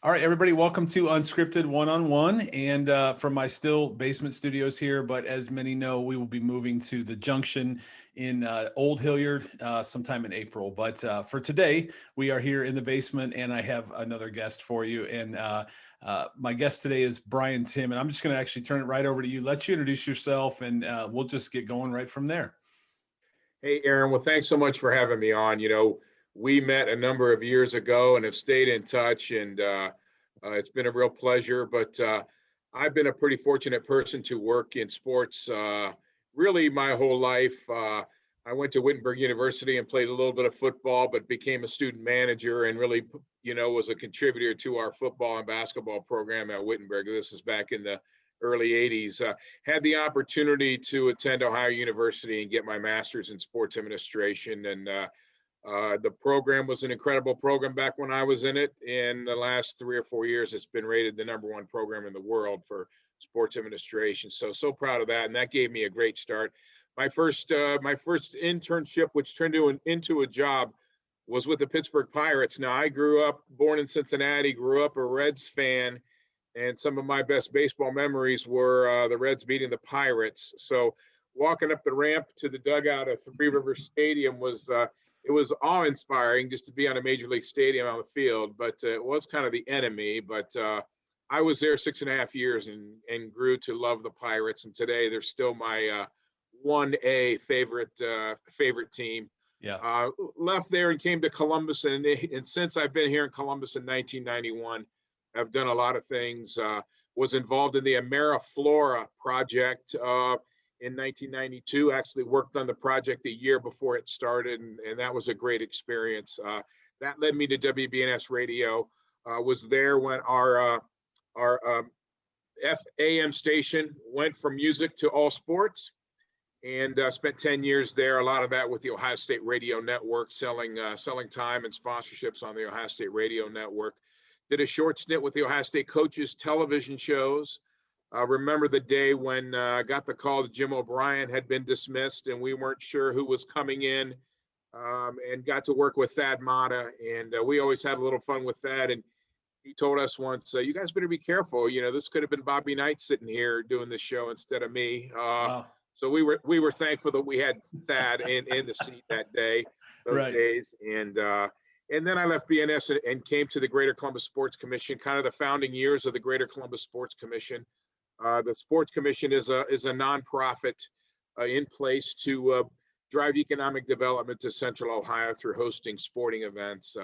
All right, everybody, welcome to Unscripted One-on-One, and from my still basement studios here, but as many know, we will be moving to the Junction in Old Hilliard sometime in April. But for today, we are here in the basement, and I have another guest for you. And my guest today is Brian Timm, and I'm just going to actually turn it right over to you, let you introduce yourself, and we'll just get going right from there. Hey, Aaron. Well, thanks so much for having me on. We met a number of years ago and have stayed in touch, and it's been a real pleasure. But I've been a pretty fortunate person to work in sports really my whole life. I went to Wittenberg University and played a little bit of football, but became a student manager and really, was a contributor to our football and basketball program at Wittenberg. This is back in the early 80s. Had the opportunity to attend Ohio University and get my master's in sports administration. And the program was an incredible program back when I was in it. In the last 3 or 4 years, it's been rated the #1 program in the world for sports administration. So proud of that. And that gave me a great start. My first internship, which turned into a job, was with the Pittsburgh Pirates. Now, I grew up, born in Cincinnati, grew up a Reds fan. And some of my best baseball memories were the Reds beating the Pirates. So walking up the ramp to the dugout at Three Rivers Stadium was awe-inspiring just to be on a major league stadium on the field. But it was kind of the enemy. But I was there 6.5 years and grew to love the Pirates. And today they're still my 1A favorite team. Yeah. Left there and came to Columbus. And since I've been here in Columbus in 1991, I've done a lot of things. Was involved in the AmeriFlora project in 1992. Actually worked on the project a year before it started, and that was a great experience. That led me to WBNS Radio. Was there when our FAM station went from music to all sports, and spent 10 years there. A lot of that with the Ohio State Radio Network, selling time and sponsorships on the Ohio State Radio Network. Did a short stint with the Ohio State coaches television shows. Remember the day when got the call that Jim O'Brien had been dismissed and we weren't sure who was coming in, and got to work with Thad Matta. And we always had a little fun with that. And he told us once, you guys better be careful. This could have been Bobby Knight sitting here doing this show instead of me. Wow. So we were thankful that we had Thad in the seat that day, those days. And then I left BNS and came to the Greater Columbus Sports Commission, kind of the founding years of the Greater Columbus Sports Commission. The Sports Commission is a nonprofit in place to drive economic development to Central Ohio through hosting sporting events,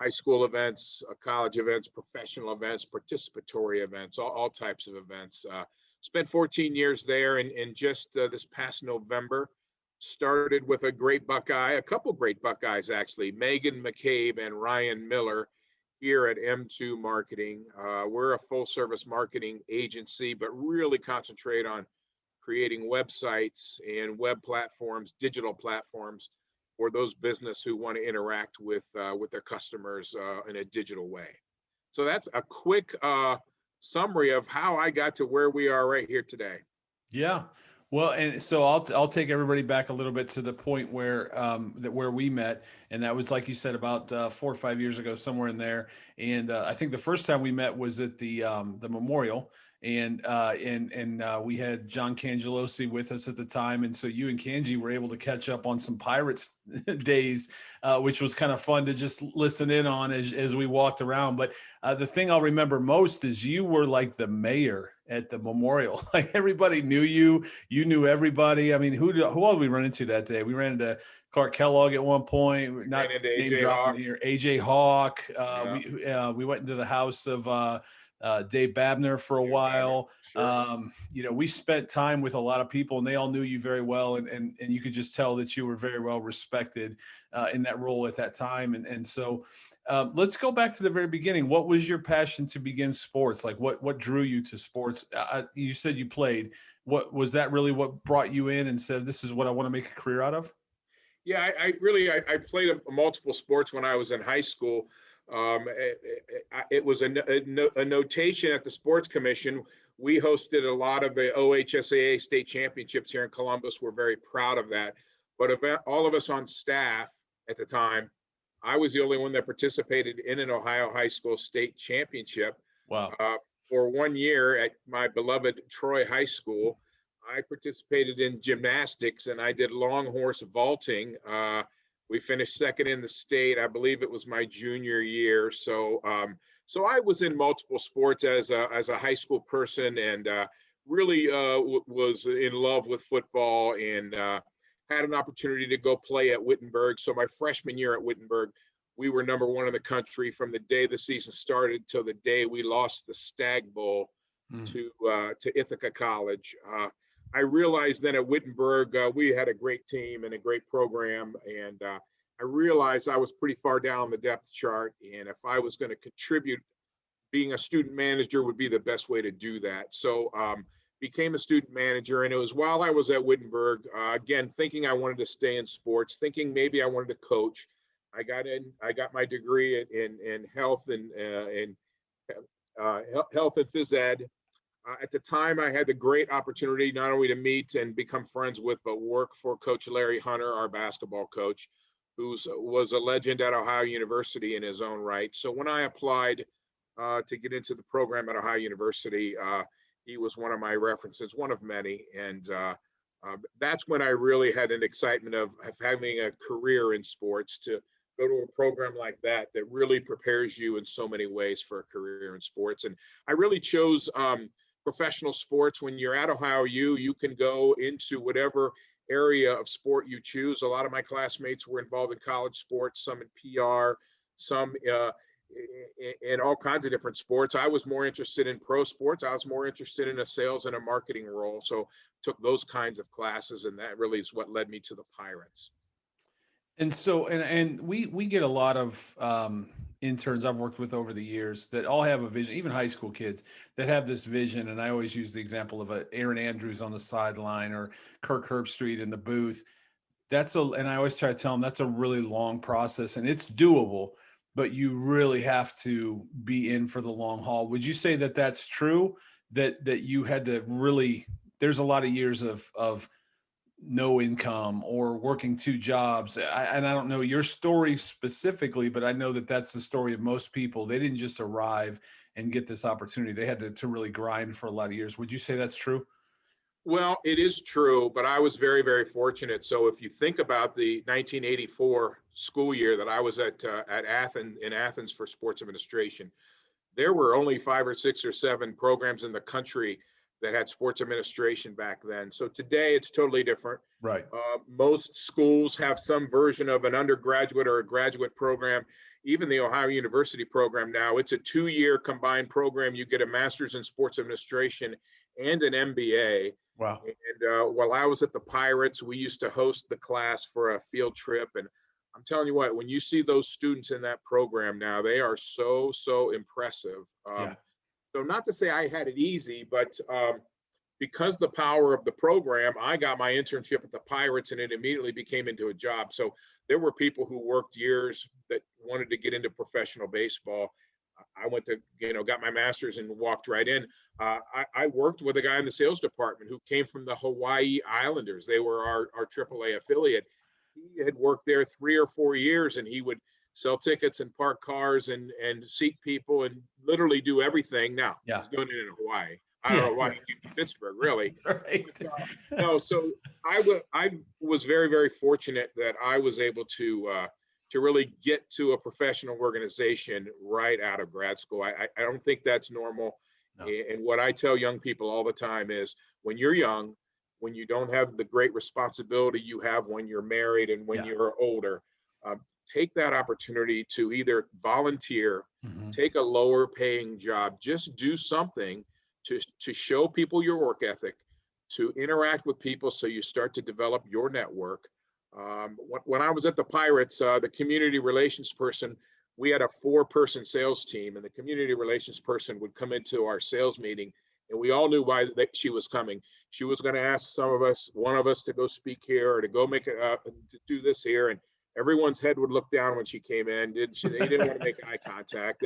high school events, college events, professional events, participatory events, all types of events. Spent 14 years there, and just this past November, started with a couple great Buckeyes actually, Megan McCabe and Ryan Miller here at M2 Marketing. We're a full service marketing agency, but really concentrate on creating websites and web platforms, digital platforms for those business who want to interact with their customers in a digital way. So that's a quick summary of how I got to where we are right here today. Yeah. Well, and so I'll take everybody back a little bit to the point where where we met, and that was, like you said, about 4 or 5 years ago, somewhere in there. And I think the first time we met was at the memorial, and we had John Cangelosi with us at the time, and so you and Kanji were able to catch up on some Pirates days, which was kind of fun to just listen in on as we walked around. But the thing I'll remember most is you were like the mayor at the memorial. Like everybody knew you. You knew everybody. I mean, who all did we run into that day? We ran into Clark Kellogg at one point. Not name dropping here. AJ Hawk. We went into the house of Dave Babner for a while. Sure. We spent time with a lot of people, and they all knew you very well, and you could just tell that you were very well respected in that role at that time. And so let's go back to the very beginning. What was your passion to begin sports? Like what drew you to sports? You said you played. What was that really what brought you in and said, this is what I want to make a career out of? Yeah, I played multiple sports when I was in high school. It was a notation at the Sports Commission. We hosted a lot of the OHSAA state championships here in Columbus. We're very proud of that. But all of us on staff at the time I was the only one that participated in an Ohio high school state championship. Wow. For 1 year at my beloved Troy High School, I participated in gymnastics and I did long horse vaulting. We finished second in the state. I believe it was my junior year. So I was in multiple sports as a high school person, and really was in love with football, and had an opportunity to go play at Wittenberg. So my freshman year at Wittenberg, we were number one in the country from the day the season started till the day we lost the Stag Bowl to Ithaca College. I realized then at Wittenberg, we had a great team and a great program. And I realized I was pretty far down the depth chart. And if I was going to contribute, being a student manager would be the best way to do that. So became a student manager. And it was while I was at Wittenberg, again, thinking I wanted to stay in sports, thinking maybe I wanted to coach. I got my degree in health and health and phys ed. At the time, I had the great opportunity not only to meet and become friends with, but work for Coach Larry Hunter, our basketball coach, who was a legend at Ohio University in his own right. So when I applied to get into the program at Ohio University, he was one of my references, one of many. And that's when I really had an excitement of having a career in sports, to go to a program like that really prepares you in so many ways for a career in sports. And I really chose professional sports. When you're at Ohio U, you can go into whatever area of sport you choose. A lot of my classmates were involved in college sports, some in PR, some in all kinds of different sports. I was more interested in pro sports. I was more interested in a sales and a marketing role. So took those kinds of classes, and that really is what led me to the Pirates. And so, and we get a lot of interns I've worked with over the years that all have a vision, even high school kids that have this vision. And I always use the example of Aaron Andrews on the sideline, or Kirk Herbstreit in the booth. And I always try to tell them that's a really long process, and it's doable, but you really have to be in for the long haul. Would you say that that's true? That you had to really, there's a lot of years of no income or working two jobs. And I don't know your story specifically, but I know that that's the story of most people. They didn't just arrive and get this opportunity. They had to really grind for a lot of years. Would you say that's true? Well, it is true, but I was very, very fortunate. So if you think about the 1984 school year that I was at Athens for sports administration, there were only 5 or 6 or 7 programs in the country that had sports administration back then. So today it's totally different. Right. Most schools have some version of an undergraduate or a graduate program. Even the Ohio University program now, it's a 2-year combined program. You get a master's in sports administration and an MBA. Wow. And while I was at the Pirates, we used to host the class for a field trip. And I'm telling you what, when you see those students in that program now, they are so, so impressive. Yeah. So not to say I had it easy, but because the power of the program, I got my internship at the Pirates and it immediately became into a job. So there were people who worked years that wanted to get into professional baseball. I went to, got my master's and walked right in. I worked with a guy in the sales department who came from the Hawaii Islanders. They were our AAA affiliate. He had worked there 3 or 4 years, and he would sell tickets and park cars and seat people and literally do everything. Now, he's doing it in Hawaii. I don't know why he came to Pittsburgh, really. That's right. But, no, so I was very, very fortunate that I was able to really get to a professional organization right out of grad school. I don't think that's normal. No. And what I tell young people all the time is, when you're young, when you don't have the great responsibility you have when you're married and when you're older, take that opportunity to either volunteer, take a lower paying job, just do something to show people your work ethic, to interact with people so you start to develop your network. When I was at the Pirates, the community relations person, we had a 4-person sales team, and the community relations person would come into our sales meeting, and we all knew why she was coming. She was going to ask one of us to go speak here, or to go to do this here, and everyone's head would look down when she came in. They didn't want to make eye contact.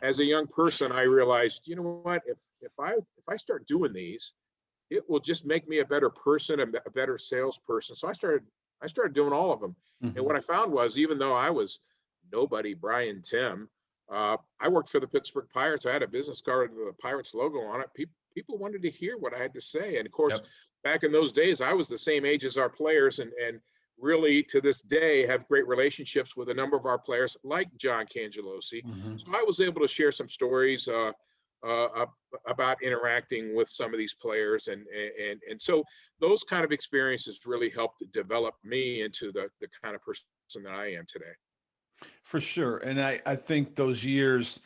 As a young person, I realized, you know what? If I start doing these, it will just make me a better person, a better salesperson. So I started doing all of them. And what I found was, even though I was nobody, Brian Timm. I worked for the Pittsburgh Pirates. I had a business card with the Pirates logo on it. People wanted to hear what I had to say. And of course, Yep. back in those days, I was the same age as our players, and really to this day have great relationships with a number of our players like John Cangelosi. Mm-hmm. So I was able to share some stories about interacting with some of these players. And so those kind of experiences really helped develop me into the kind of person that I am today. For sure. And I think those years,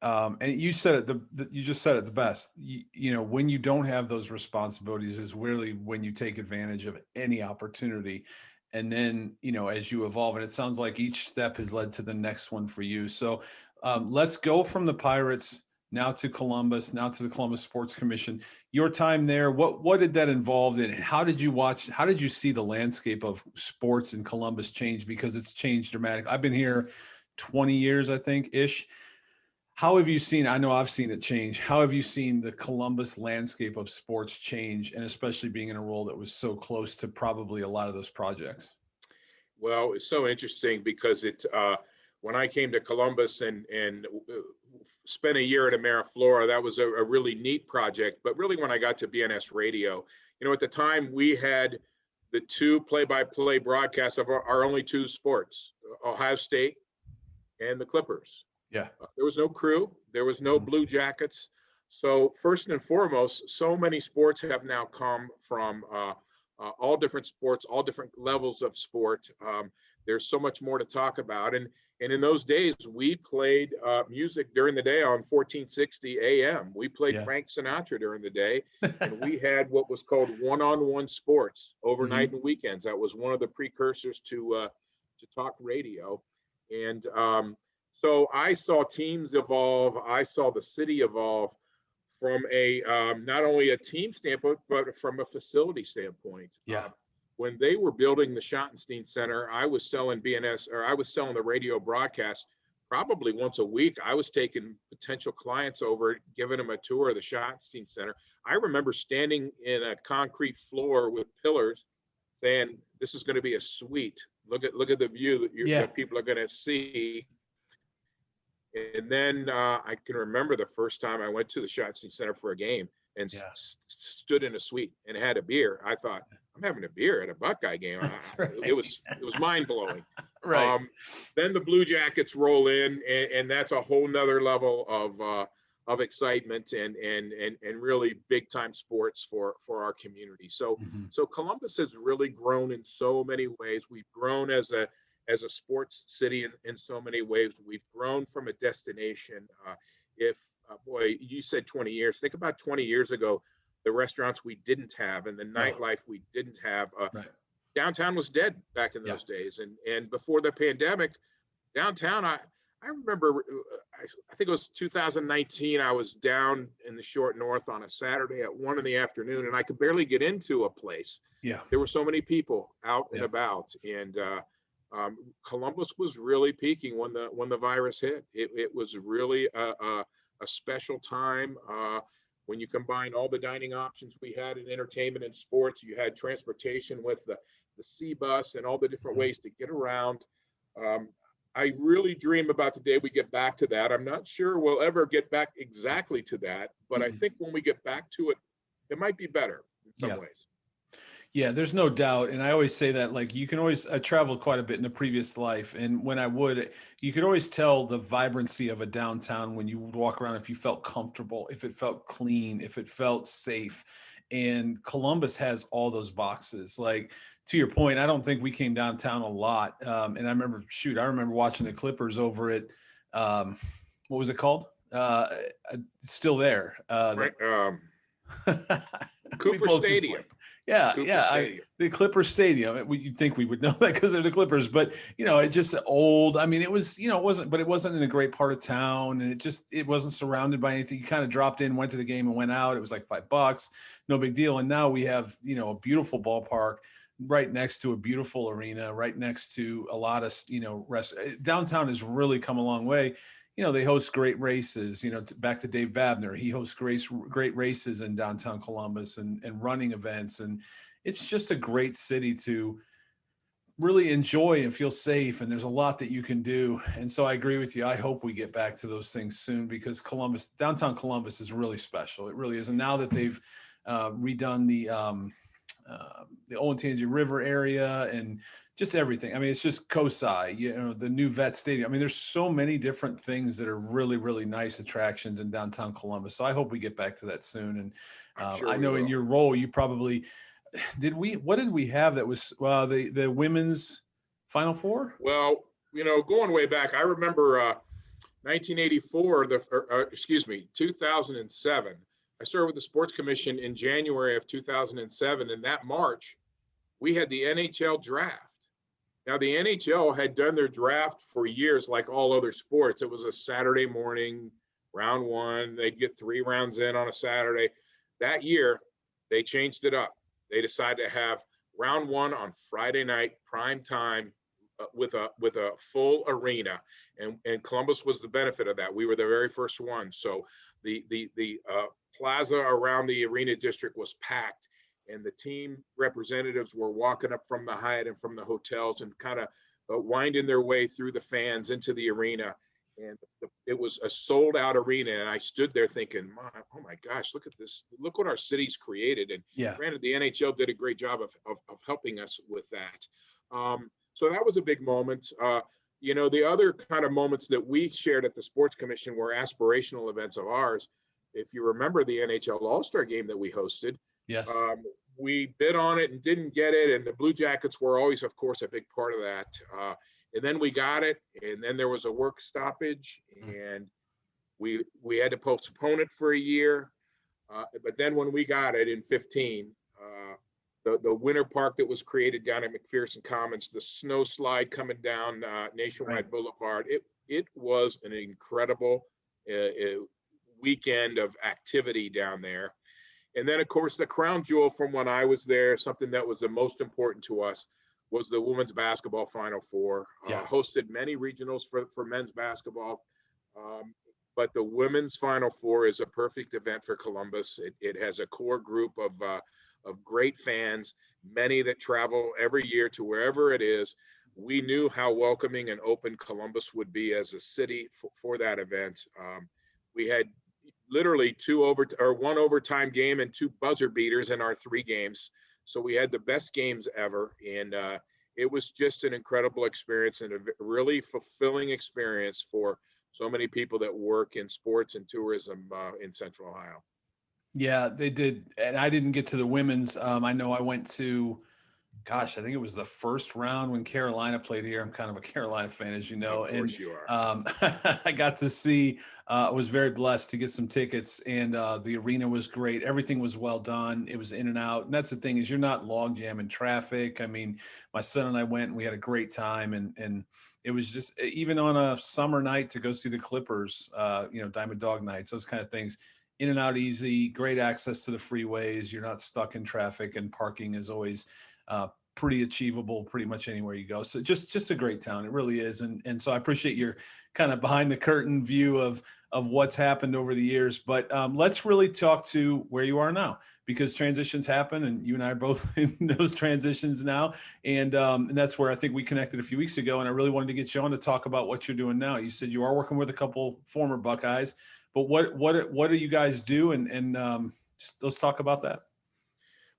and you said it, you just said it the best, you know, when you don't have those responsibilities is really when you take advantage of any opportunity. And then, you know, as you evolve, and it sounds like each step has led to the next one for you. So let's go from the Pirates now to Columbus, now to the Columbus Sports Commission. Your time there, what did that involve in? How did you see the landscape of sports in Columbus change? Because it's changed dramatically. I've been here 20 years, I think, ish. How have you seen, I know I've seen it change. How have you seen the Columbus landscape of sports change, and especially being in a role that was so close to probably a lot of those projects? Well, it's so interesting because when I came to Columbus and spent a year at Ameriflora, that was a really neat project. But really, when I got to BNS Radio, you know, at the time we had the two play-by-play broadcasts of our only two sports, Ohio State and the Clippers. Yeah. There was no crew. There was no Blue Jackets. So first and foremost, so many sports have now come from all different sports, all different levels of sport. There's so much more to talk about. And in those days, we played music during the day on 1460 AM. We played Frank Sinatra during the day, and we had what was called one-on-one sports overnight and weekends. That was one of the precursors to talk radio. And so I saw teams evolve. I saw the city evolve from a not only a team standpoint, but from a facility standpoint. Yeah. When they were building the Schottenstein Center, I was selling the radio broadcast probably once a week. I was taking potential clients over, giving them a tour of the Schottenstein Center. I remember standing in a concrete floor with pillars saying, this is going to be a suite. Look at the view that people are going to see. And then I can remember the first time I went to the Schottenstein Center for a game and stood in a suite and had a beer. I thought, I'm having a beer at a Buckeye game. Right. It was mind blowing. Right. Then the Blue Jackets roll in, and that's a whole nother level of excitement and really big time sports for our community. So so Columbus has really grown in so many ways. We've grown as a sports city in so many ways. We've grown from a destination. Boy, you said 20 years. Think about 20 years ago, the restaurants we didn't have and the nightlife we didn't have. Downtown was dead back in those days. And before the pandemic, downtown, I remember, I think it was 2019, I was down in the short north on a Saturday at 1 p.m, and I could barely get into a place. Yeah. There were so many people out and about. And Columbus was really peaking when the virus hit. It was really a special time when you combine all the dining options we had in entertainment and sports. You had transportation with the C bus and all the different ways to get around. I really dream about the day we get back to that. I'm not sure we'll ever get back exactly to that, but I think when we get back to it, it might be better in some ways. Yeah, there's no doubt. And I always say that, like, I traveled quite a bit in a previous life. And when you could always tell the vibrancy of a downtown when you would walk around, if you felt comfortable, if it felt clean, if it felt safe. And Columbus has all those boxes. Like, to your point, I don't think we came downtown a lot. And I remember watching the Clippers over at, what was it called? Still there. Cooper Stadium. The Clippers Stadium. You'd think we would know that because they're the Clippers, but it's just old. I mean, it was, it wasn't in a great part of town, and it wasn't surrounded by anything. You kind of dropped in, went to the game, and went out. It was like $5, no big deal. And now we have, a beautiful ballpark right next to a beautiful arena, right next to a lot of, downtown has really come a long way. They host great races, back to Dave Babner. He hosts great races in downtown Columbus and running events. And it's just a great city to really enjoy and feel safe. And there's a lot that you can do. And so I agree with you. I hope we get back to those things soon, because downtown Columbus is really special. It really is. And now that they've redone the Olentangy River area and just everything. I mean, it's just COSI, the new vet stadium. I mean, there's so many different things that are really, really nice attractions in downtown Columbus. So I hope we get back to that soon. And Sure I know in your role, you probably, what did we have that was the women's Final Four? Well, going way back, I remember 1984, 2007. I started with the Sports Commission in January of 2007. In that March, we had the NHL draft. Now, the NHL had done their draft for years, like all other sports. It was a Saturday morning, round one. They'd get 3 rounds in on a Saturday. That year, they changed it up. They decided to have round one on Friday night, prime time, with a full arena, and Columbus was the benefit of that. We were the very first one. So the plaza around the arena district was packed, and the team representatives were walking up from the Hyatt and from the hotels and kind of winding their way through the fans into the arena. And it was a sold out arena. And I stood there thinking, oh my gosh, look at this. Look what our city's created. And granted, the NHL did a great job of helping us with that. So that was a big moment. The other kind of moments that we shared at the Sports Commission were aspirational events of ours. If you remember the NHL All-Star game that we hosted, yes, we bid on it and didn't get it. And the Blue Jackets were always, of course, a big part of that. And then we got it, and then there was a work stoppage, and we had to postpone it for a year. But then when we got it in 15, the winter park that was created down at McPherson Commons, the snow slide coming down Nationwide Boulevard, it was an incredible weekend of activity down there. And then, of course, the crown jewel from when I was there, something that was the most important to us, was the women's basketball Final Four. Hosted many regionals for men's basketball, but the women's Final Four is a perfect event for Columbus. It has a core group of great fans, many that travel every year to wherever it is. We knew how welcoming and open Columbus would be as a city for that event. We had literally one overtime game and 2 buzzer beaters in our 3 games. So we had the best games ever. And it was just an incredible experience and a really fulfilling experience for so many people that work in sports and tourism in Central Ohio. Yeah, they did. And I didn't get to the women's. I know I went to, I think it was the first round when Carolina played here. I'm kind of a Carolina fan, as you know. Of course you are. I got to see, I was very blessed to get some tickets, and the arena was great. Everything was well done. It was in and out. And that's the thing, is you're not log jamming traffic. I mean, my son and I went and we had a great time, and it was just, even on a summer night to go see the Clippers, Diamond Dog Nights, those kind of things. In and out easy, great access to the freeways. You're not stuck in traffic, and parking is always pretty achievable pretty much anywhere you go. So just a great town. It really is. And so I appreciate your kind of behind the curtain view of what's happened over the years. But let's really talk to where you are now, because transitions happen, and you and I are both in those transitions now. And that's where I think we connected a few weeks ago. And I really wanted to get you on to talk about what you're doing now. You said you are working with a couple former Buckeyes, but what do you guys do? And let's talk about that.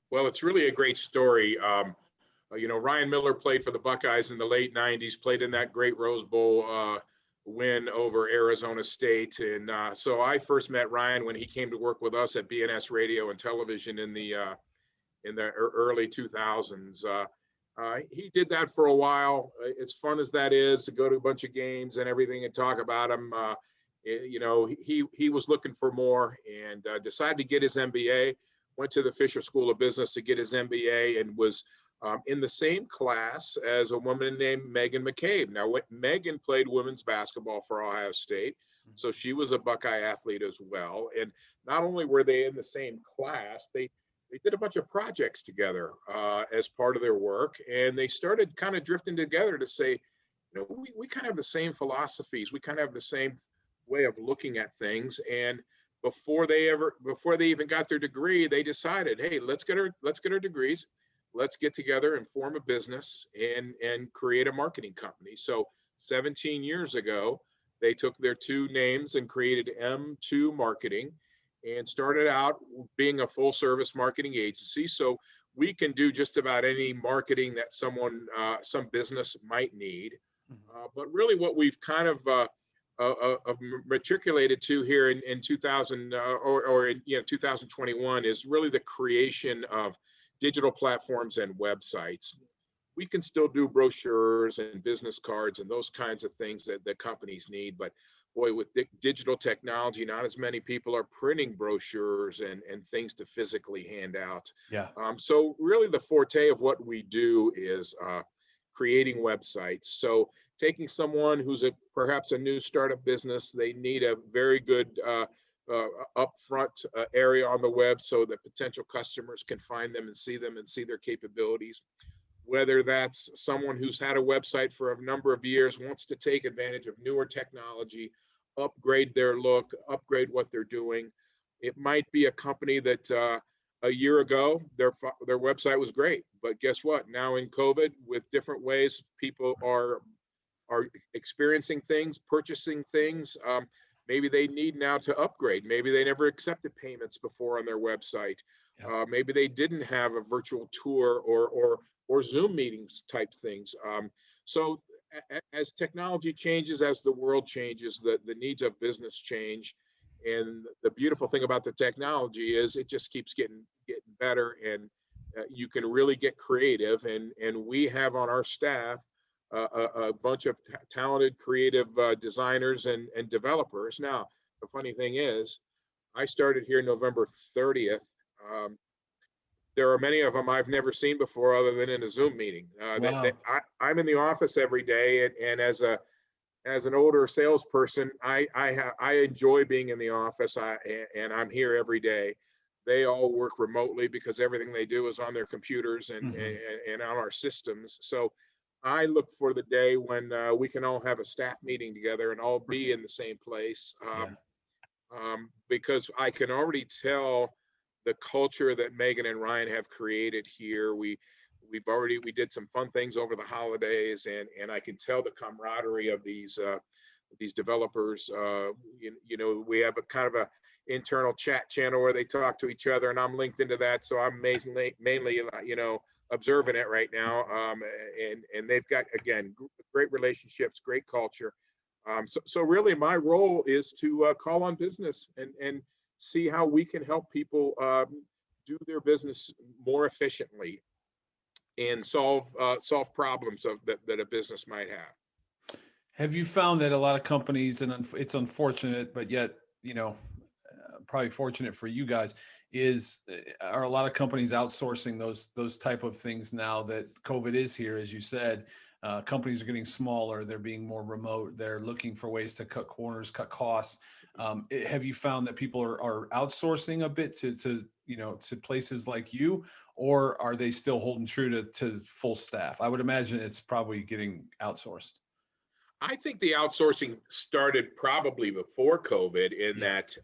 Well, it's really a great story. Ryan Miller played for the Buckeyes in the late 90s, played in that great Rose Bowl win over Arizona State. And so I first met Ryan when he came to work with us at WBNS Radio and Television in the early 2000s. He did that for a while. As fun as that is, to go to a bunch of games and everything and talk about them, he was looking for more, and decided to get his MBA. Went to the Fisher School of Business to get his MBA, and was in the same class as a woman named Megan McCabe. Now, Megan played women's basketball for Ohio State, so she was a Buckeye athlete as well. And not only were they in the same class, they did a bunch of projects together as part of their work, and they started kind of drifting together to say, we kind of have the same philosophies, we kind of have the same way of looking at things. And before they even got their degree, they decided, hey, let's get our degrees. let's get together and form a business and create a marketing company. So 17 years ago, they took their two names and created M2 Marketing and started out being a full service marketing agency. So we can do just about any marketing that some business might need. But really what we've kind of matriculated to here in 2000 or in 2021 is really the creation of digital platforms and websites. We can still do brochures and business cards and those kinds of things that companies need, but boy, with digital technology, not as many people are printing brochures and things to physically hand out. Yeah. So really the forte of what we do is creating websites. So taking someone who's perhaps a new startup business, they need a very good upfront area on the web so that potential customers can find them and see their capabilities. Whether that's someone who's had a website for a number of years, wants to take advantage of newer technology, upgrade their look, upgrade what they're doing. It might be a company that a year ago, their website was great, but guess what? Now in COVID, with different ways people are experiencing things, purchasing things, maybe they need now to upgrade. Maybe they never accepted payments before on their website. Yeah. Maybe they didn't have a virtual tour or Zoom meetings type things. So as technology changes, as the world changes, the needs of business change. And the beautiful thing about the technology is it just keeps getting better, and you can really get creative. And we have on our staff a bunch of talented, creative designers and developers. Now, the funny thing is, I started here November 30th. There are many of them I've never seen before other than in a Zoom meeting. Wow. I'm in the office every day, and as an older salesperson, I enjoy being in the office, and I'm here every day. They all work remotely because everything they do is on their computers and on our systems. So I look for the day when we can all have a staff meeting together and all be in the same place, because I can already tell the culture that Megan and Ryan have created here. We did some fun things over the holidays, and I can tell the camaraderie of these developers. We have a kind of a internal chat channel where they talk to each other, and I'm linked into that, so I'm mainly observing it right now. And they've got, again, great relationships, great culture. So really my role is to call on business and see how we can help people do their business more efficiently and solve problems that a business might have. Have you found that a lot of companies, and it's unfortunate, but yet, probably fortunate for you guys, are a lot of companies outsourcing those type of things now that COVID is here? As you said, companies are getting smaller, they're being more remote, they're looking for ways to cut corners, cut costs. Have you found that people are outsourcing a bit to places like you, or are they still holding true to full staff? I would imagine it's probably getting outsourced. I think the outsourcing started probably before COVID in that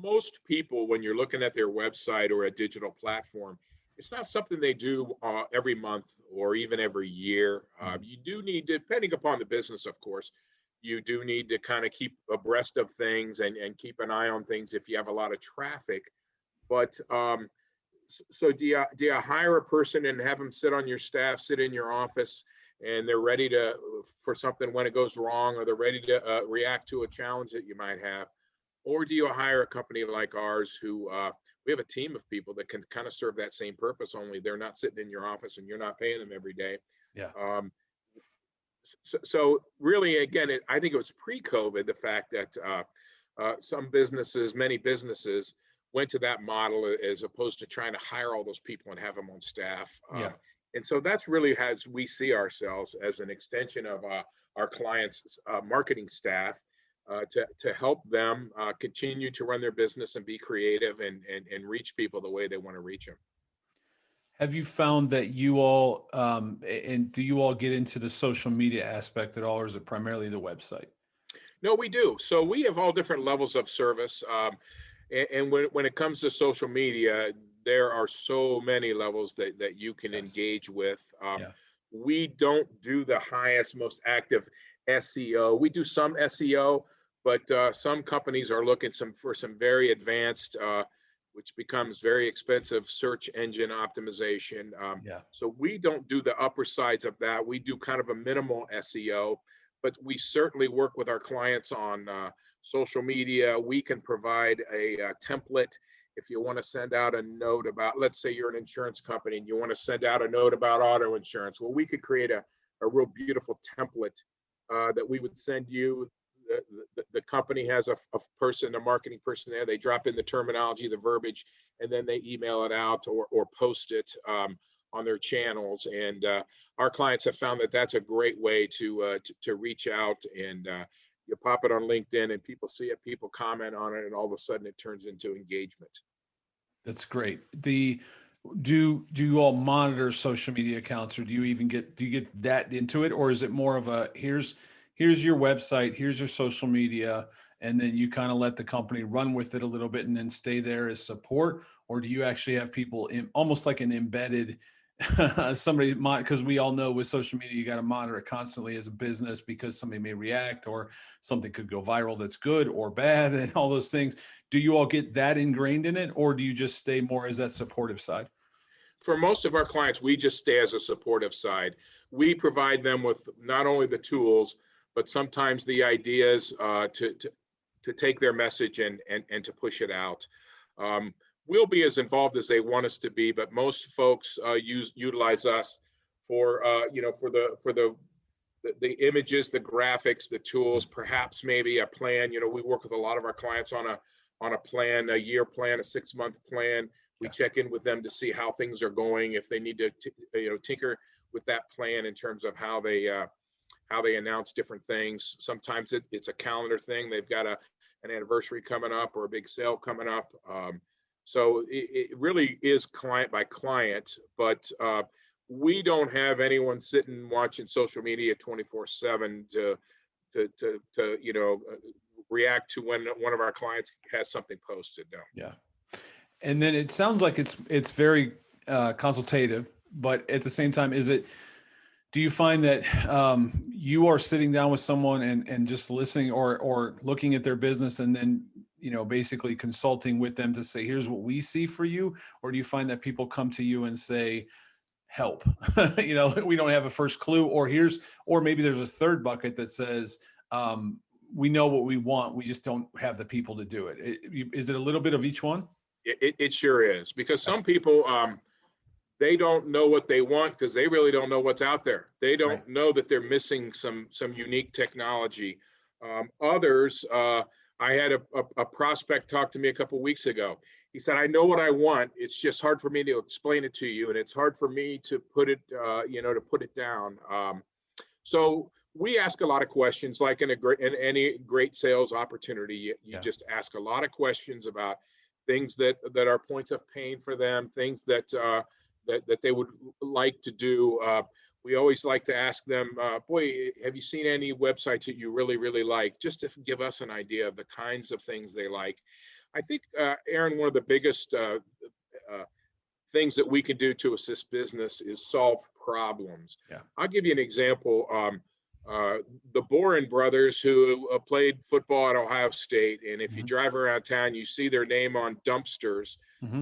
most people, when you're looking at their website or a digital platform, it's not something they do every month or even every year. You do need, depending upon the business, of course, you do need to kind of keep abreast of things and keep an eye on things if you have a lot of traffic. But so do you hire a person and have them sit on your staff, sit in your office, and they're ready for something when it goes wrong, or they're ready to react to a challenge that you might have? Or do you hire a company like ours who we have a team of people that can kind of serve that same purpose, only they're not sitting in your office and you're not paying them every day. Yeah. So really, again, I think it was pre-COVID, the fact that many businesses went to that model as opposed to trying to hire all those people and have them on staff. And so that's really as we see ourselves, as an extension of our clients' marketing staff, to help them continue to run their business and be creative and reach people the way they want to reach them. Have you found that you all, and do you all get into the social media aspect at all, or is it primarily the website? No, we do. So we have all different levels of service. And when it comes to social media, there are so many levels that you can Yes. engage with. Yeah. We don't do the highest, most active SEO. We do some SEO, but some companies are looking for some very advanced, which becomes very expensive, search engine optimization. Yeah. So we don't do the upper sides of that. We do kind of a minimal SEO, but we certainly work with our clients on social media. We can provide a template. If you want to send out a note about, let's say you're an insurance company and you want to send out a note about auto insurance, well, we could create a real beautiful template that we would send you. The company has a person, a marketing person there. They drop in the terminology, the verbiage, and then they email it out or post it on their channels. And our clients have found that that's a great way to reach out. And you pop it on LinkedIn and people see it, people comment on it, and all of a sudden it turns into engagement. That's great. Do you all monitor social media accounts, or do you get that into it, or is it more of a here's your website, here's your social media, and then you kind of let the company run with it a little bit and then stay there as support? Or do you actually have people in almost like an embedded somebody, because we all know with social media, you got to monitor it constantly as a business because somebody may react or something could go viral that's good or bad and all those things. Do you all get that ingrained in it, or do you just stay more as that supportive side? For most of our clients, we just stay as a supportive side. We provide them with not only the tools, but sometimes the ideas to take their message and to push it out. We'll be as involved as they want us to be, but most folks utilize us for for the images, the graphics, the tools, perhaps maybe a plan. We work with a lot of our clients on a plan, a year plan, a 6-month plan. We check in with them to see how things are going, if they need to tinker with that plan in terms of how they announce different things. Sometimes it's a calendar thing. They've got an anniversary coming up or a big sale coming up. So it really is client by client, but we don't have anyone sitting watching social media 24/7 to react to when one of our clients has something posted. No. Yeah. And then it sounds like it's very consultative, but at the same time, do you find that you are sitting down with someone and just listening or looking at their business and then, basically consulting with them to say, here's what we see for you? Or do you find that people come to you and say, help, we don't have a first clue, or maybe there's a third bucket that says, we know what we want, we just don't have the people to do it. Is it a little bit of each one? It sure is, because some people, they don't know what they want because they really don't know what's out there. They don't know that they're missing some unique technology. Others, I had a prospect talk to me a couple of weeks ago. He said, I know what I want. It's just hard for me to explain it to you. And it's hard for me to put it, to put it down. So we ask a lot of questions, like in any great sales opportunity. You just ask a lot of questions about things that are points of pain for them, things that they would like to do. We always like to ask them, boy, have you seen any websites that you really, really like? Just to give us an idea of the kinds of things they like. I think, Aaron, one of the biggest things that we can do to assist business is solve problems. Yeah. I'll give you an example. The Boren brothers, who played football at Ohio State, and if you drive around town, you see their name on dumpsters.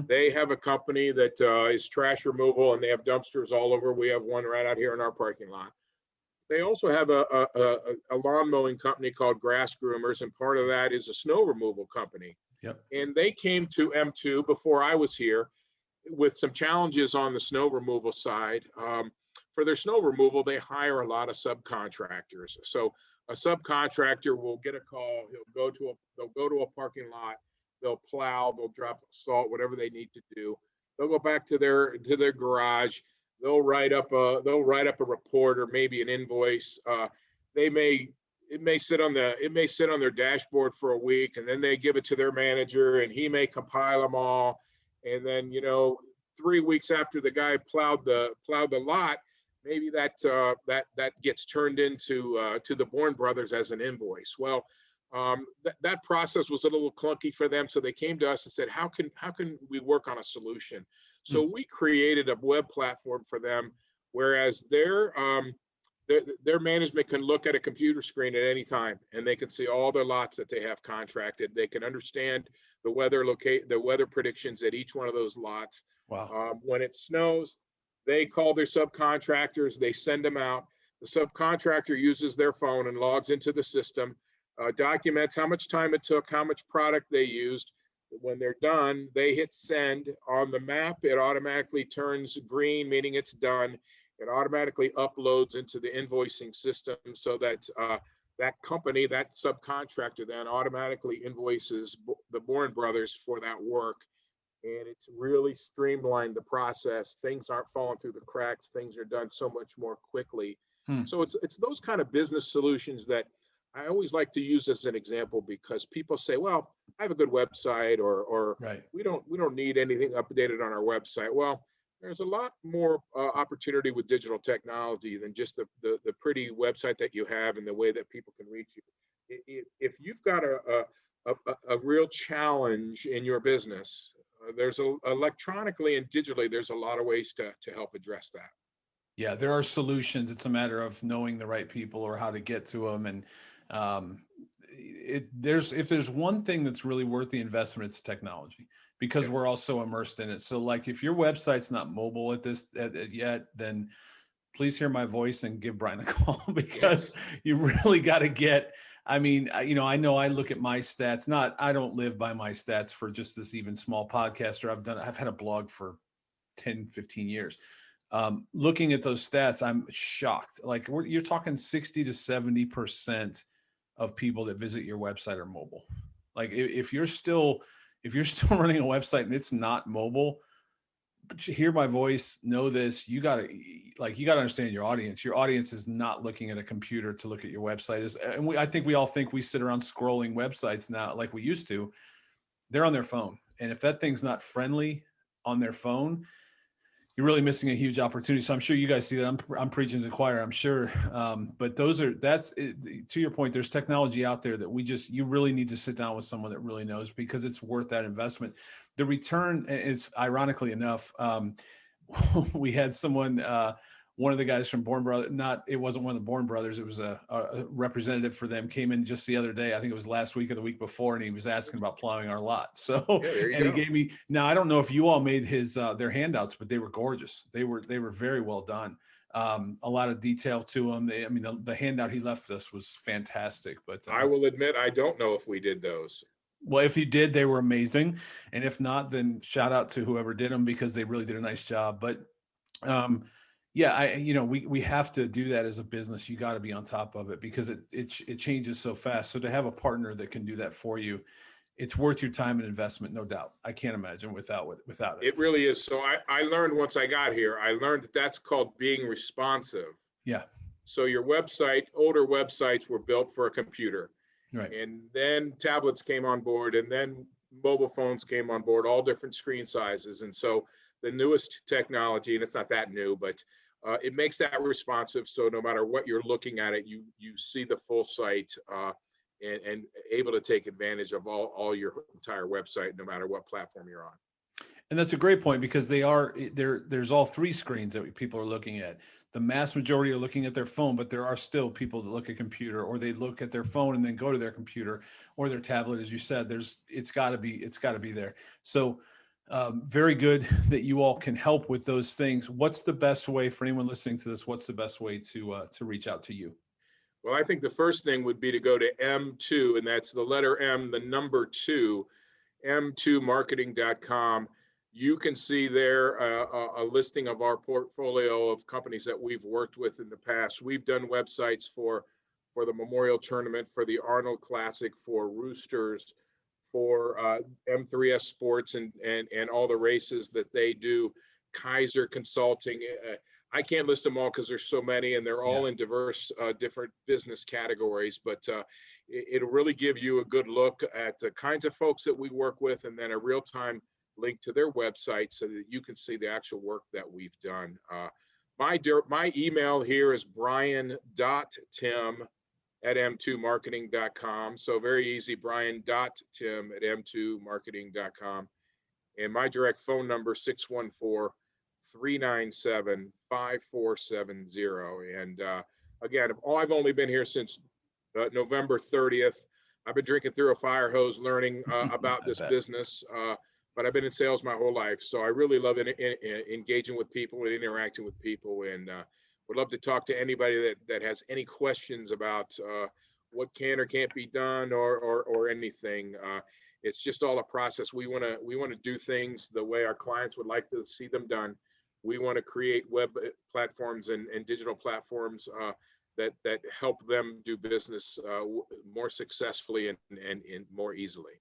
They have a company that is trash removal, and they have dumpsters all over. We have one right out here in our parking lot. They also have a lawn mowing company called Grass Groomers, and part of that is a snow removal company. Yep. And they came to M2 before I was here with some challenges on the snow removal side. For their snow removal, they hire a lot of subcontractors. So a subcontractor will get a call. They'll go to a parking lot. They'll plow. They'll drop salt, whatever they need to do. They'll go back to their garage. They'll write up a report or maybe an invoice. It may sit on their dashboard for a week, and then they give it to their manager, and he may compile them all. And then 3 weeks after the guy plowed the lot, maybe that gets turned into to the Bourne brothers as an invoice. Well, That process was a little clunky for them. So they came to us and said, how can we work on a solution? So we created a web platform for them, whereas their management can look at a computer screen at any time, and they can see all their lots that they have contracted. They can understand the weather predictions at each one of those lots. Wow. When it snows, they call their subcontractors, they send them out. The subcontractor uses their phone and logs into the system, documents how much time it took, how much product they used. When they're done, they hit send. On the map, it automatically turns green, meaning it's done. It automatically uploads into the invoicing system so that that company, that subcontractor, then automatically invoices the Bourne brothers for that work. And it's really streamlined the process. Things aren't falling through the cracks. Things are done so much more quickly. So it's those kind of business solutions that I always like to use as an example, because people say, well, I have a good website, or Right. we don't need anything updated on our website. Well, there's a lot more opportunity with digital technology than just the pretty website that you have and the way that people can reach you. If you've got a real challenge in your business, electronically and digitally, there's a lot of ways to help address that. Yeah, there are solutions. It's a matter of knowing the right people or how to get to them. And if there's one thing that's really worth the investment, it's technology, because Yes. we're all so immersed in it. So like, if your website's not mobile yet, then please hear my voice and give Brian a call, because you really got to get, I mean, I know I look at my stats, I don't live by my stats for just this even small podcaster. I've had a blog for 10, 15 years. Looking at those stats, I'm shocked. Like, you're talking 60 to 70% of people that visit your website are mobile. Like, if you're still running a website and it's not mobile, but you hear my voice, know this, you gotta understand your audience. Your audience is not looking at a computer to look at your website. And I think we all think we sit around scrolling websites now like we used to. They're on their phone. And if that thing's not friendly on their phone, you're really missing a huge opportunity. So I'm sure you guys see that. I'm preaching to the choir, I'm sure. But that's to your point. There's technology out there that you really need to sit down with someone that really knows, because it's worth that investment. The return is, ironically enough, we had someone, one of the guys from Bourne Brothers, it wasn't one of the Bourne Brothers, it was a representative for them, came in just the other day. I think it was last week or the week before, and he was asking about plowing our lot. So, There you and go. he gave me, now I don't know if you all made their handouts, but they were gorgeous. They were very well done. A lot of detail to them. The handout he left us was fantastic. But I will admit, I don't know if we did those. well, if you did, they were amazing. And if not, then shout out to whoever did them, because they really did a nice job. But yeah, we have to do that as a business. You got to be on top of it, because it changes so fast. So to have a partner that can do that for you, it's worth your time and investment, no doubt. I can't imagine without it. It really is. So I learned once I got here, I learned that that's called being responsive. Yeah. So your older websites were built for a computer. Right. And then tablets came on board, and then mobile phones came on board, all different screen sizes. And so the newest technology, and it's not that new, but it makes that responsive. So no matter what you're looking at it, you see the full site and able to take advantage of all your entire website, no matter what platform you're on. And that's a great point, because there's all three screens that people are looking at. The mass majority are looking at their phone, but there are still people that look at computer, or they look at their phone and then go to their computer or their tablet. As you said, it's got to be there. So very good that you all can help with those things. What's the best way for anyone listening to this? What's the best way to reach out to you? Well, I think the first thing would be to go to M2, and that's the letter M, the number 2, m2marketing.com. You can see there a listing of our portfolio of companies that we've worked with in the past. We've done websites for the Memorial Tournament, for the Arnold Classic, for Roosters, for M3S Sports, and all the races that they do. Kaiser Consulting. I can't list them all because there's so many, and they're all in diverse, different business categories. But it'll really give you a good look at the kinds of folks that we work with, and then a real-time link to their website so that you can see the actual work that we've done. My email here is brian.timm at m2marketing.com. So very easy, Brian.Timm at m2marketing.com. And my direct phone number, 614-397-5470. And again, I've only been here since November 30th. I've been drinking through a fire hose, learning about this business, but I've been in sales my whole life. So I really love engaging with people and interacting with people, and would love to talk to anybody that has any questions about what can or can't be done, or anything. It's just all a process. We want to do things the way our clients would like to see them done. We want to create web platforms and digital platforms that help them do business more successfully and more easily.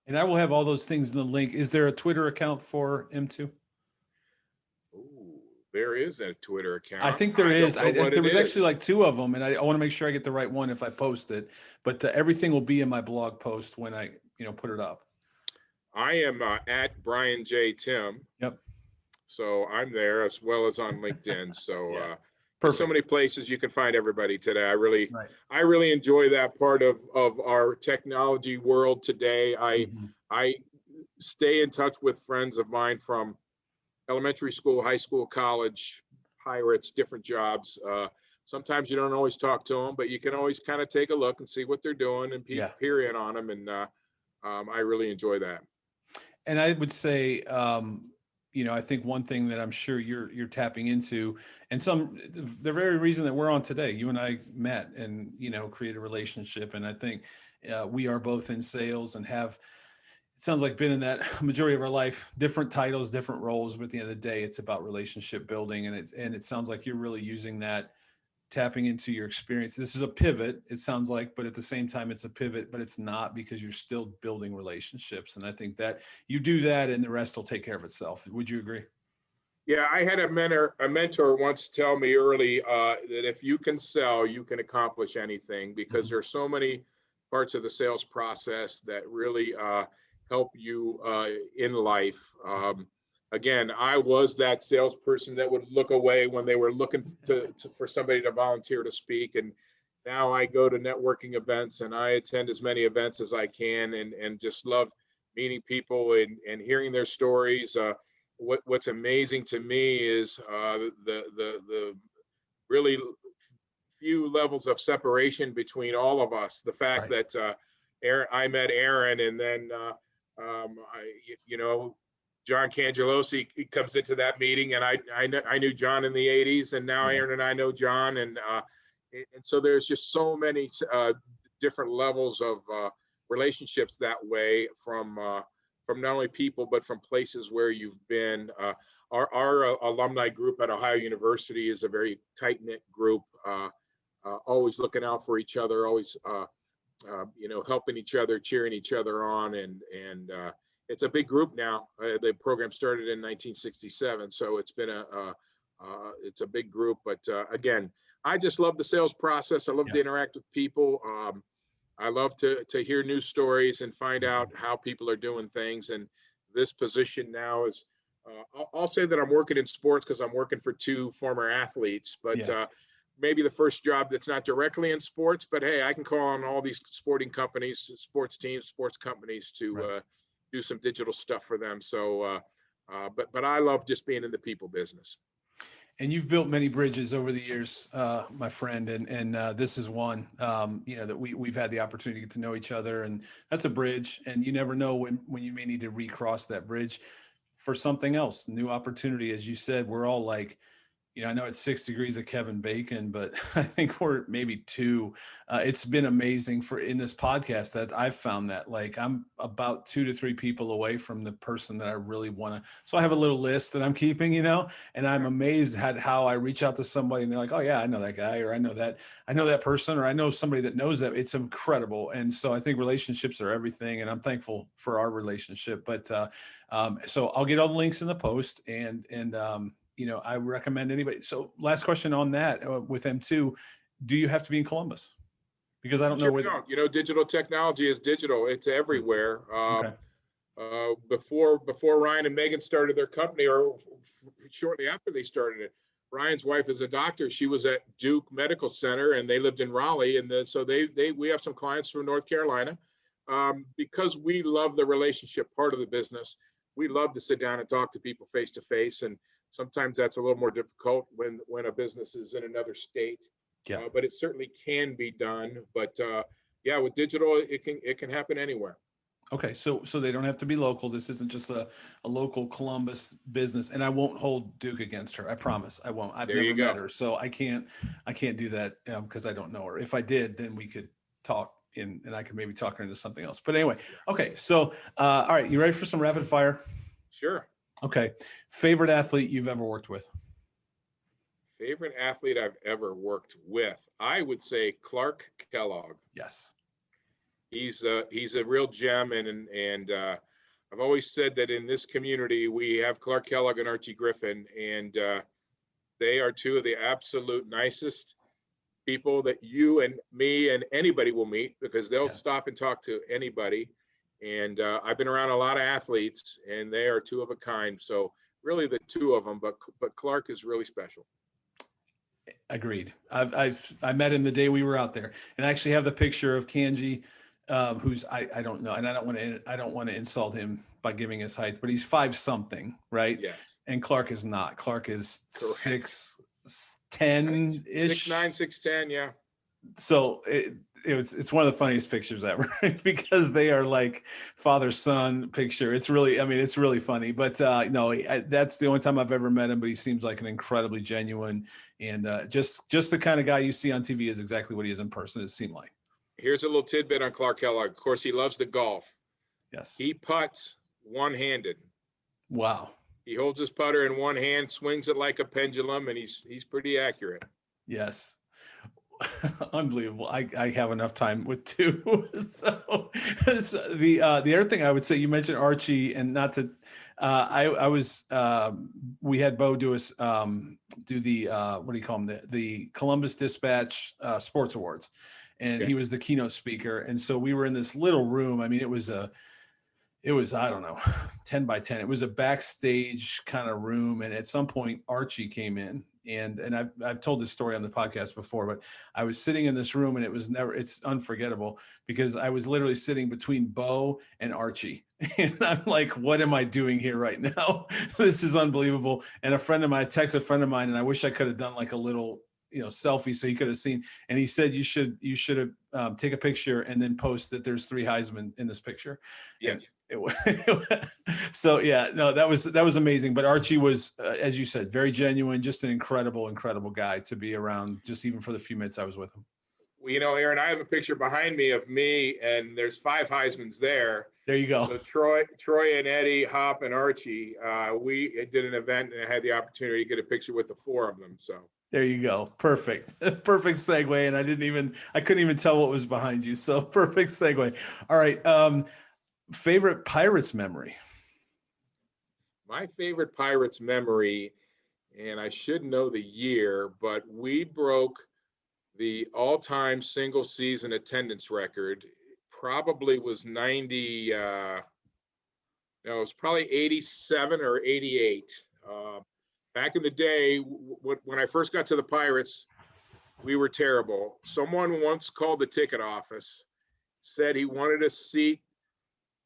And I will have all those things in the link. Is there a Twitter account for M2? Ooh, there is a Twitter account. I think there is. There was actually is. like 2 of them, and I want to make sure I get the right one if I post it. But everything will be in my blog post when I put it up. I am at Brian J. Timm. Yep. So I'm there, as well as on LinkedIn. So Yeah. there's so many places you can find everybody today. Right. I really enjoy that part of our technology world today. I stay in touch with friends of mine from elementary school, high school, college, Pirates, different jobs. Sometimes you don't always talk to them, but you can always kind of take a look and see what they're doing and peer in on them. And I really enjoy that. And I would say, I think one thing that I'm sure you're tapping into, and the very reason that we're on today, you and I met and, create a relationship. And I think we are both in sales and have, it sounds like, been in that majority of our life, different titles, different roles, but at the end of the day, it's about relationship building. And it sounds like you're really using that, tapping into your experience. This is a pivot, it sounds like, but at the same time, it's a pivot, but it's not, because you're still building relationships. And I think that you do that and the rest will take care of itself. Would you agree? Yeah, I had a mentor once tell me early that if you can sell, you can accomplish anything, because there's so many parts of the sales process that really help you in life. Again, I was that salesperson that would look away when they were looking for somebody to volunteer to speak. And now I go to networking events and I attend as many events as I can, and just love meeting people and hearing their stories. What's amazing to me is the really few levels of separation between all of us. The fact that I met Aaron, and then John Cangelosi, he comes into that meeting, and I knew John in the 80s, and now Aaron and I know John, and so there's just so many different levels of relationships that way, from not only people but from places where you've been. Our alumni group at Ohio University is a very tight-knit group, always looking out for each other, always helping each other, cheering each other on, and it's a big group now. The program started in 1967, so it's been it's a big group. But again, I just love the sales process. I love to interact with people. I love to hear news stories and find out how people are doing things. And this position now is, I'll say that I'm working in sports because I'm working for 2 former athletes, but maybe the first job that's not directly in sports, but hey, I can call on all these sporting companies, sports teams, sports companies to do some digital stuff for them. So, but I love just being in the people business. And you've built many bridges over the years, my friend, and this is one, that we've had the opportunity to get to know each other, and that's a bridge. And you never know when you may need to recross that bridge for something else, new opportunity. As you said, we're all like, I know it's 6 degrees of Kevin Bacon, but I think we're maybe 2. It's been amazing in this podcast that I've found that, like, I'm about 2 to 3 people away from the person that I really want to. So I have a little list that I'm keeping, and I'm amazed at how I reach out to somebody and they're like, oh yeah, I know that guy, or I know that person, or I know somebody that knows that. It's incredible. And so I think relationships are everything, and I'm thankful for our relationship. But so I'll get all the links in the post, and I recommend anybody. So last question on that with M2, do you have to be in Columbus? Because I don't know where. Digital technology is digital. It's everywhere. Before Ryan and Megan started their company, or shortly after they started it, Brian's wife is a doctor. She was at Duke Medical Center, and they lived in Raleigh. And so we have some clients from North Carolina. Because we love the relationship part of the business, we love to sit down and talk to people face to face. And sometimes that's a little more difficult when a business is in another state. Yeah. But it certainly can be done. But yeah, with digital, it can happen anywhere. Okay, so they don't have to be local. This isn't just a local Columbus business, and I won't hold Duke against her. I promise I won't. I've never met her, so I can't do that because I don't know her. If I did, then we could talk and I could maybe talk her into something else. But anyway, okay. So all right, you ready for some rapid fire? Sure. Okay. Favorite athlete you've ever worked with? Favorite athlete I've ever worked with? I would say Clark Kellogg. Yes. He's a real gem, and I've always said that in this community we have Clark Kellogg and Archie Griffin, and they are two of the absolute nicest people that you and me and anybody will meet, because they'll stop and talk to anybody. And I've been around a lot of athletes, and they are two of a kind. So really the two of them, but Clark is really special. Agreed. I met him the day we were out there, and I actually have the picture of Kanji, who's I don't know, and I don't want to insult him by giving his height, but he's 5 something, right? Yes. And Clark is not. Clark is Correct. 6'10" ish. 6'9", 6'10", yeah. So it's one of the funniest pictures ever because they are like father-son picture. It's really funny. But no, that's the only time I've ever met him. But he seems like an incredibly genuine and just the kind of guy you see on TV is exactly what he is in person. It seemed like. Here's a little tidbit on Clark Kellogg. Of course, he loves the golf. Yes. He putts one-handed. Wow. He holds his putter in one hand, swings it like a pendulum, and he's pretty accurate. Yes. Unbelievable. I have enough time with 2. So the other thing I would say, you mentioned Archie, and not to we had Bo do the what do you call them, the Columbus Dispatch Sports Awards, and he was the keynote speaker. And so we were in this little room. I mean, it was I don't know, 10 by 10. It was a backstage kind of room. And at some point Archie came in, and I've told this story on the podcast before, but I was sitting in this room, and it's unforgettable because I was literally sitting between Bo and Archie. And I'm like, what am I doing here right now? This is unbelievable. And I texted a friend of mine, and I wish I could have done like a little, selfie so he could have seen. And he said, you should have take a picture and then post that there's 3 Heisman in this picture. Yes. So yeah, no, that was amazing. But Archie was, as you said, very genuine, just an incredible guy to be around, just even for the few minutes I was with him. Well, Aaron, I have a picture behind me of me, and there's 5 Heismans there. There you go. So Troy and Eddie, Hop and Archie, we did an event, and I had the opportunity to get a picture with the 4 of them. So there you go. Perfect segue. And I couldn't even tell what was behind you. So perfect segue. All right. Favorite Pirates memory? My favorite Pirates memory, and I should know the year, but we broke the all-time single season attendance record. Probably was 90, it was probably 87 or 88. Back in the day, when I first got to the Pirates, we were terrible. Someone once called the ticket office, said he wanted a seat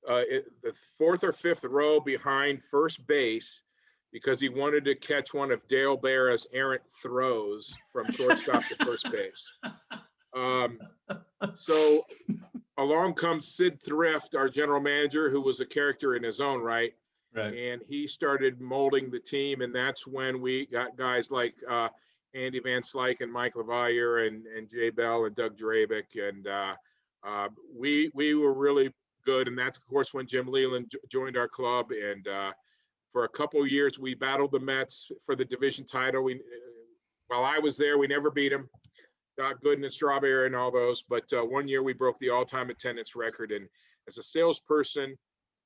the 4th or 5th row behind first base because he wanted to catch one of Dale Barra's errant throws from shortstop to first base. So along comes Sid Thrift, our general manager, who was a character in his own right. Right. And he started molding the team, and that's when we got guys like Andy Van Slyke and Mike LaValliere and Jay Bell and Doug Drabick, and we were really good. And that's, of course, when Jim Leland joined our club, and for a couple of years we battled the Mets for the division title. While I was there, we never beat them. Doc Gooden and Strawberry and all those, but one year we broke the all-time attendance record. And as a salesperson,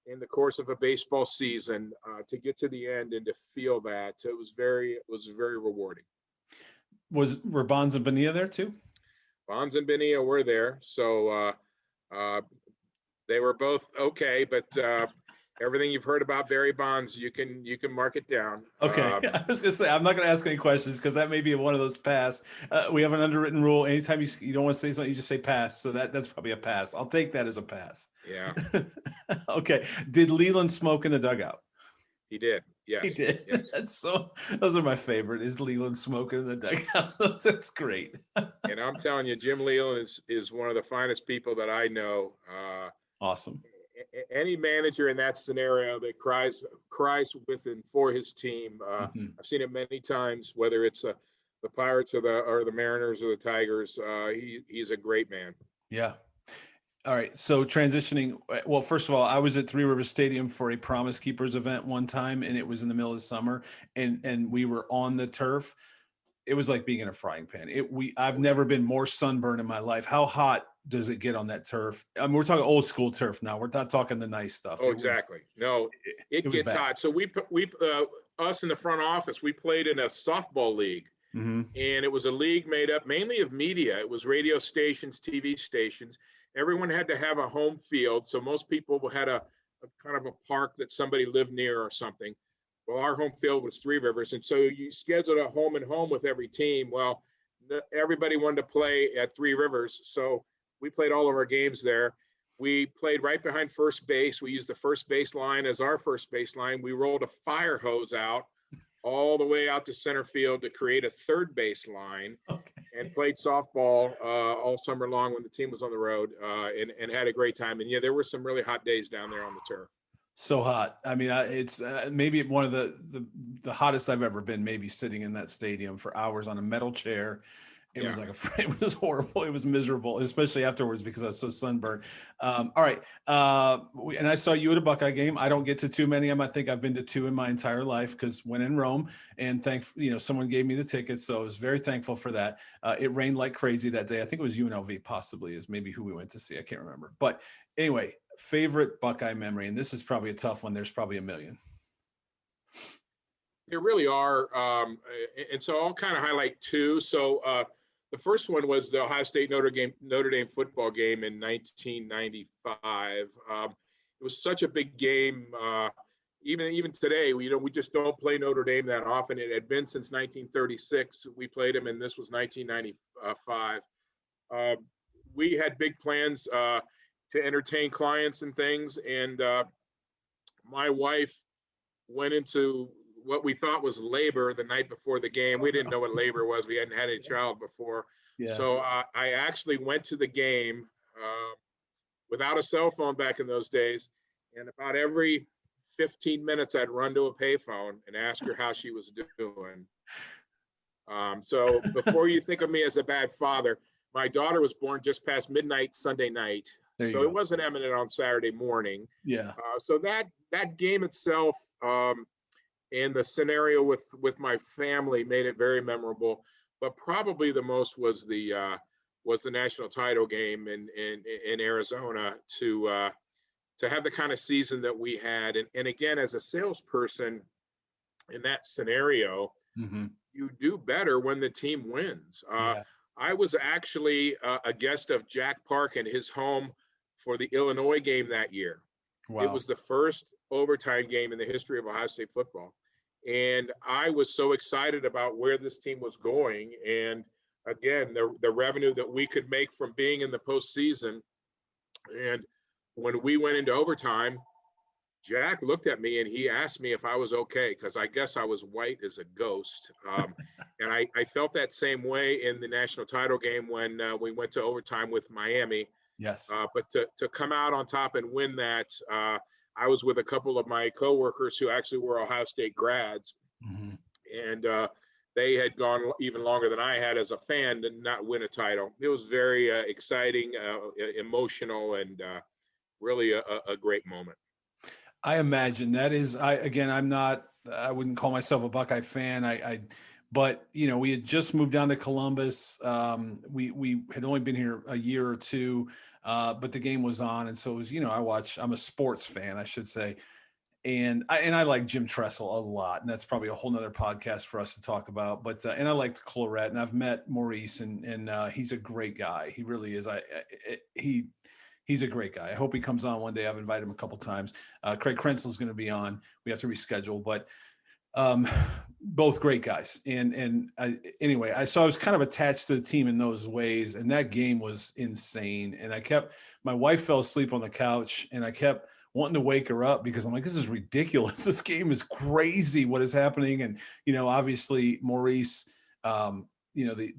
in the course of a baseball season, to get to the end and to feel that, it was very rewarding. Were Bonds and Bonilla there too? Bonds and Bonilla were there, so they were both okay. But everything you've heard about Barry Bonds, you can mark it down. Okay. I was gonna say, I'm not gonna ask any questions because that may be one of those pass. We have an underwritten rule. Anytime you don't want to say something, you just say pass. So that's probably a pass. I'll take that as a pass. Yeah, Okay. Did Leland smoke in the dugout? he did. Yes, He did. yes. Those are my favorite. Is Leland smoking in the dugout? That's great. And I'm telling you, Jim Leland is one of the finest people that I know. Awesome. Any manager in that scenario that cries with and for his team, I've seen it many times. Whether it's the Pirates or the Mariners or the Tigers, he's a great man. Yeah. All right. So transitioning. Well, first of all, I was at Three Rivers Stadium for a Promise Keepers event one time, and it was in the middle of the summer, and we were on the turf. It was like being in a frying pan. I've never been more sunburned in my life. How hot does it get on that turf? I mean, we're talking old school turf now. We're not talking the nice stuff. Oh, exactly. It gets hot. So we us in the front office, we played in a softball league, and it was a league made up mainly of media. It was radio stations, TV stations. Everyone had to have a home field. So most people had a kind of a park that somebody lived near or something. Well, our home field was Three Rivers. And so you scheduled a home and home with every team. Well, everybody wanted to play at Three Rivers. So we played all of our games there. We played right behind first base. We used the first base line as our first base line. We rolled a fire hose out all the way out to center field to create a third base line, and played softball all summer long when the team was on the road, and had a great time. And yeah, there were some really hot days down there on the turf. So hot. I mean, it's maybe one of the hottest I've ever been, maybe sitting in that stadium for hours on a metal chair. It was it was horrible. It was miserable, especially afterwards because I was so sunburned. All right. And I saw you at a Buckeye game. I don't get to too many of them. I think I've been to 2 in my entire life because when in Rome, and someone gave me the tickets. So I was very thankful for that. It rained like crazy that day. I think it was UNLV possibly is maybe who we went to see. I can't remember. But anyway, favorite Buckeye memory. And this is probably a tough one. There's probably a million. There really are. And so I'll kind of highlight 2. So, the first one was the Ohio State Notre Dame football game in 1995. It was such a big game. Even today, we just don't play Notre Dame that often. It had been since 1936. We played them, and this was 1995. We had big plans to entertain clients and things, and my wife went into what we thought was labor the night before the game. We didn't know what labor was. We hadn't had any child before. Yeah. So I actually went to the game without a cell phone back in those days. And about every 15 minutes, I'd run to a payphone and ask her how she was doing. So before you think of me as a bad father, my daughter was born just past midnight Sunday night. So it wasn't imminent on Saturday morning. Yeah. So that game itself, and the scenario with my family made it very memorable, but probably the most was the national title game in Arizona to have the kind of season that we had. And again, as a salesperson in that scenario, you do better when the team wins. I was actually a guest of Jack Park in his home for the Illinois game that year. Wow. It was the first overtime game in the history of Ohio State football. And I was so excited about where this team was going. And again, the revenue that we could make from being in the postseason. And when we went into overtime, Jack looked at me and he asked me if I was okay, because I guess I was white as a ghost. And I felt that same way in the national title game when we went to overtime with Miami. Yes. But to come out on top and win that, I was with a couple of my coworkers who actually were Ohio State grads, and they had gone even longer than I had as a fan to not win a title. It was very exciting, emotional, and really a great moment. I imagine that is. I wouldn't call myself a Buckeye fan. But we had just moved down to Columbus. We had only been here a year or two. But the game was on, and so it was, I'm a sports fan, I should say. And I like Jim Tressel a lot, and that's probably a whole nother podcast for us to talk about. But and I liked Claret, and I've met Maurice, and he's a great guy. He really is. he's a great guy. I hope he comes on one day. I've invited him a couple times. Craig Krenzel's going to be on. We have to reschedule, but both great guys. Anyway, so I was kind of attached to the team in those ways, and that game was insane. And my wife fell asleep on the couch, and I kept wanting to wake her up because I'm like, this is ridiculous. This game is crazy. What is happening? And, obviously Maurice, the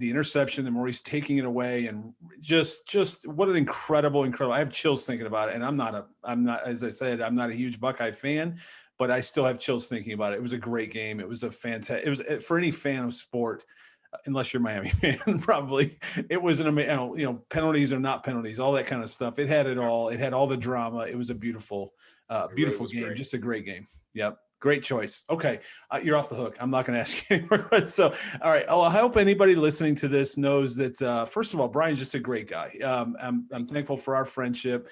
interception and Maurice taking it away, and just what an incredible, I have chills thinking about it. And I'm not, as I said, I'm not a huge Buckeye fan, but I still have chills thinking about it. It was a great game. It was it was for any fan of sport, unless you're a Miami fan, probably. It was an amazing, penalties or not penalties, all that kind of stuff. It had it all. It had all the drama. It was a beautiful game. Great. Just a great game. Yep. Great choice. Okay. You're off the hook. I'm not going to ask you anymore. So, all right. Oh, I hope anybody listening to this knows that, first of all, Brian's just a great guy. I'm thankful for our friendship,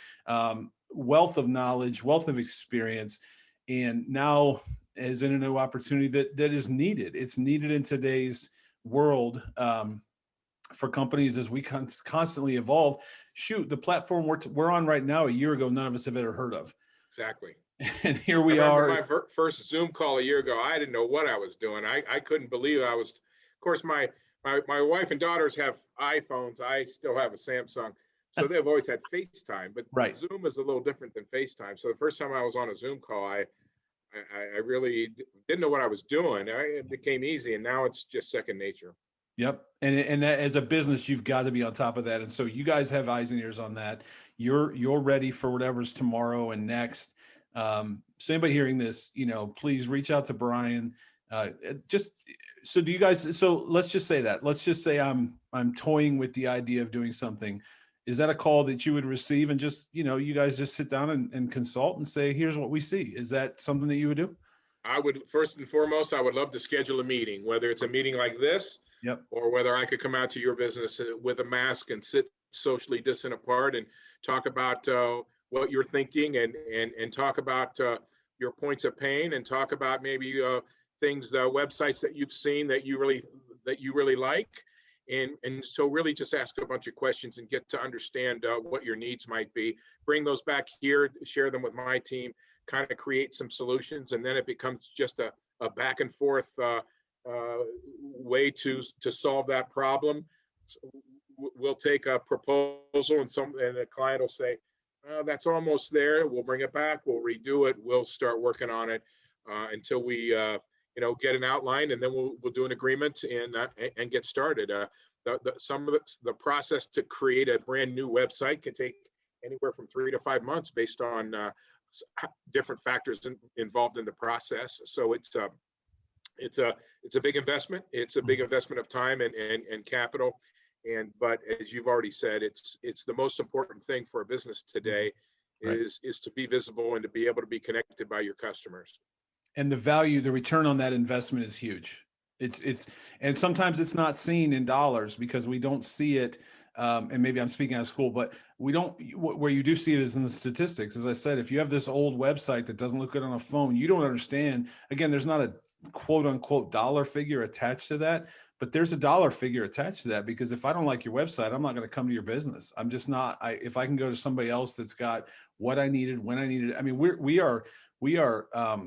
wealth of knowledge, wealth of experience, and now is in a new opportunity that is needed. It's needed in today's world for companies as we constantly evolve. Shoot, the platform we're on right now, a year ago, none of us have ever heard of. Exactly. And here we are. My first Zoom call a year ago, I didn't know what I was doing. I couldn't believe I was. Of course, my wife and daughters have iPhones. I still have a Samsung, so they've always had FaceTime. But right. Zoom is a little different than FaceTime. So the first time I was on a Zoom call, I really didn't know what I was doing. It became easy, and now it's just second nature. Yep. And that, as a business, you've got to be on top of that. And so you guys have eyes and ears on that. You're ready for whatever's tomorrow and next. So anybody hearing this, please reach out to Brian. So let's just say that. Let's just say I'm toying with the idea of doing something. Is that a call that you would receive and just, you guys just sit down and consult and say, here's what we see? Is that something that you would do? I would, first and foremost, I would love to schedule a meeting, whether it's a meeting like this, yep, or whether I could come out to your business with a mask and sit socially distant apart and talk about what you're thinking and talk about your points of pain and talk about maybe things, the websites that you've seen that you really like. And so really just ask a bunch of questions and get to understand what your needs might be. Bring those back here, share them with my team, kind of create some solutions, and then it becomes just a back and forth way to solve that problem. So we'll take a proposal and the client will say, that's almost there. We'll bring it back. We'll redo it. We'll start working on it until we get an outline, and then we'll do an agreement and get started. Some of the process to create a brand new website can take anywhere from 3 to 5 months based on different factors involved in the process. So it's a big investment. It's a big investment of time and capital. But as you've already said, it's the most important thing for a business today is to be visible and to be able to be connected by your customers. And the return on that investment is huge. And sometimes it's not seen in dollars because we don't see it. And maybe I'm speaking out of school, but where you do see it is in the statistics. As I said, if you have this old website that doesn't look good on a phone, you don't understand. Again, there's not a quote unquote dollar figure attached to that, but there's a dollar figure attached to that, because if I don't like your website, I'm not going to come to your business. I'm just not. If I can go to somebody else that's got what I needed, when I needed it. I mean, we are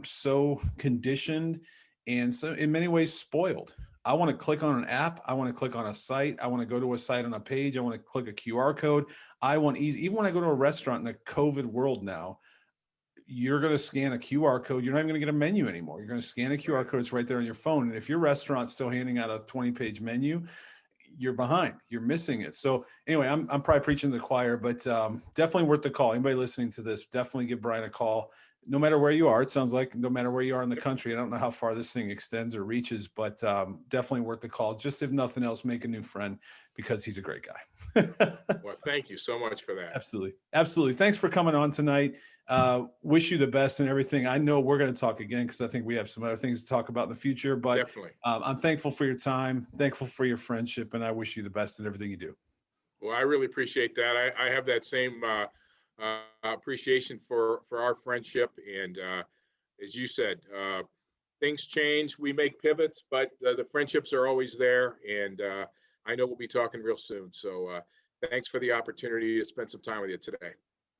so conditioned and so in many ways spoiled. I want to click on an app. I want to click on a site. I want to go to a site on a page. I want to click a QR code. I want easy. Even when I go to a restaurant in the COVID world now, you're going to scan a QR code. You're not even going to get a menu anymore. You're going to scan a QR code. It's right there on your phone. And if your restaurant's still handing out a 20-page menu, you're behind. You're missing it. So anyway, I'm probably preaching to the choir, but definitely worth the call. Anybody listening to this, definitely give Brian a call. No matter where you are, it sounds like no matter where you are in the country. I don't know how far this thing extends or reaches, but definitely worth the call. Just if nothing else, make a new friend because he's a great guy. Well, thank you so much for that. Absolutely. Absolutely. Thanks for coming on tonight. Wish you the best and everything. I know we're going to talk again because I think we have some other things to talk about in the future, but definitely. I'm thankful for your time, thankful for your friendship, and I wish you the best in everything you do. Well, I really appreciate that. I have that same appreciation for our friendship. And as you said, things change, we make pivots, but the friendships are always there. And I know we'll be talking real soon. So thanks for the opportunity to spend some time with you today.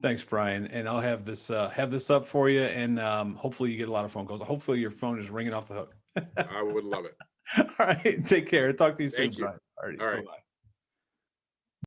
Thanks, Brian. And I'll have this up for you, and hopefully you get a lot of phone calls. Hopefully your phone is ringing off the hook. I would love it. All right. Take care. Talk to you soon, Thank you. Brian. All right. All right. Bye-bye.